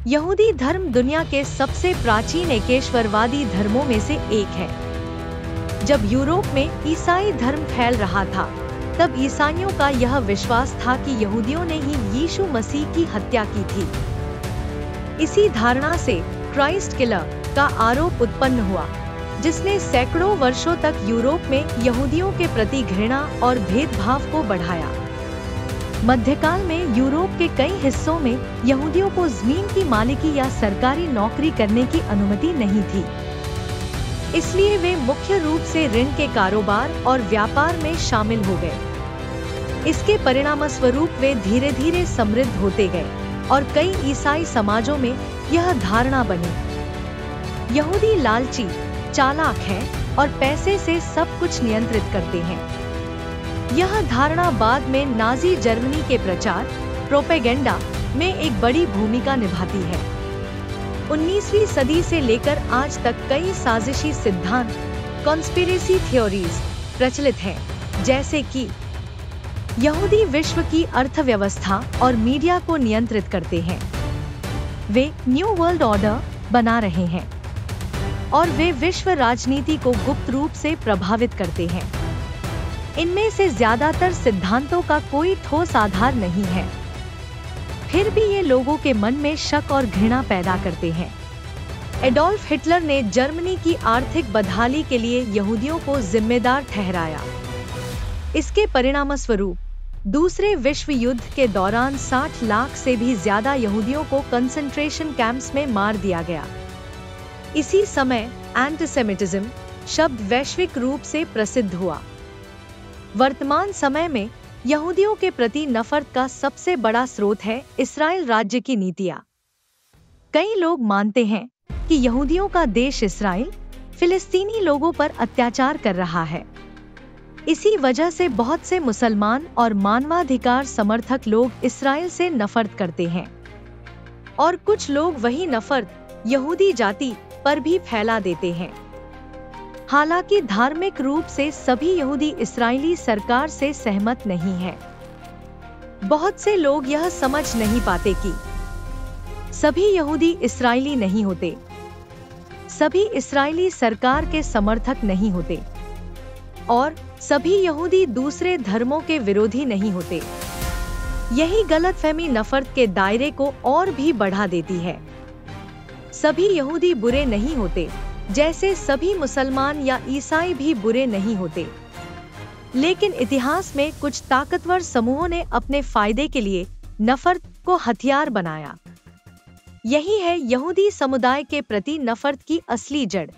यहूदी धर्म दुनिया के सबसे प्राचीन एकेश्वरवादी धर्मों में से एक है। जब यूरोप में ईसाई धर्म फैल रहा था, तब ईसाइयों का यह विश्वास था कि यहूदियों ने ही यीशु मसीह की हत्या की थी। इसी धारणा से क्राइस्ट किलर का आरोप उत्पन्न हुआ, जिसने सैकड़ों वर्षों तक यूरोप में यहूदियों के प्रति घृणा और भेदभाव को बढ़ाया। मध्यकाल में यूरोप के कई हिस्सों में यहूदियों को जमीन की मालिकी या सरकारी नौकरी करने की अनुमति नहीं थी, इसलिए वे मुख्य रूप से ऋण के कारोबार और व्यापार में शामिल हो गए। इसके परिणामस्वरूप वे धीरे धीरे समृद्ध होते गए और कई ईसाई समाजों में यह धारणा बनी, यहूदी लालची, चालाक हैं और पैसे से सब कुछ नियंत्रित करते हैं। यह धारणा बाद में नाजी जर्मनी के प्रचार, प्रोपेगेंडा में एक बड़ी भूमिका निभाती है। 19वीं सदी से लेकर आज तक कई साजिशी सिद्धांत, कॉन्स्पिरेसी थ्योरीज प्रचलित हैं, जैसे कि यहूदी विश्व की अर्थव्यवस्था और मीडिया को नियंत्रित करते हैं, वे न्यू वर्ल्ड ऑर्डर बना रहे हैं और वे विश्व राजनीति को गुप्त रूप से प्रभावित करते हैं। इनमें से ज्यादातर सिद्धांतों का कोई ठोस आधार नहीं है, फिर भी ये लोगों के मन में शक और घृणा पैदा करते हैं। एडोल्फ हिटलर ने जर्मनी की आर्थिक बदहाली के लिए यहूदियों को जिम्मेदार ठहराया। इसके परिणामस्वरूप दूसरे विश्व युद्ध के दौरान 60 लाख से भी ज्यादा यहूदियों को कंसंट्रेशन कैंप्स में मार दिया गया। इसी समय एंटीसेमिटिज्म शब्द वैश्विक रूप से प्रसिद्ध हुआ। वर्तमान समय में यहूदियों के प्रति नफरत का सबसे बड़ा स्रोत है इस्राएल राज्य की नीतियां। कई लोग मानते हैं कि यहूदियों का देश इस्राएल फिलिस्तीनी लोगों पर अत्याचार कर रहा है। इसी वजह से बहुत से मुसलमान और मानवाधिकार समर्थक लोग इस्राएल से नफरत करते हैं और कुछ लोग वही नफरत यहूदी जाति पर भी फैला देते हैं। हालांकि धार्मिक रूप से सभी यहूदी इस्राएली सरकार से सहमत नहीं हैं। बहुत से लोग यह समझ नहीं पाते कि सभी यहूदी इस्राएली नहीं होते, सभी इस्राएली सरकार के समर्थक नहीं होते और सभी यहूदी दूसरे धर्मों के विरोधी नहीं होते। यही गलतफहमी नफरत के दायरे को और भी बढ़ा देती है। सभी यहूदी बुरे नहीं होते, जैसे सभी मुसलमान या ईसाई भी बुरे नहीं होते, लेकिन इतिहास में कुछ ताकतवर समूहों ने अपने फायदे के लिए नफरत को हथियार बनाया। यही है यहूदी समुदाय के प्रति नफरत की असली जड़।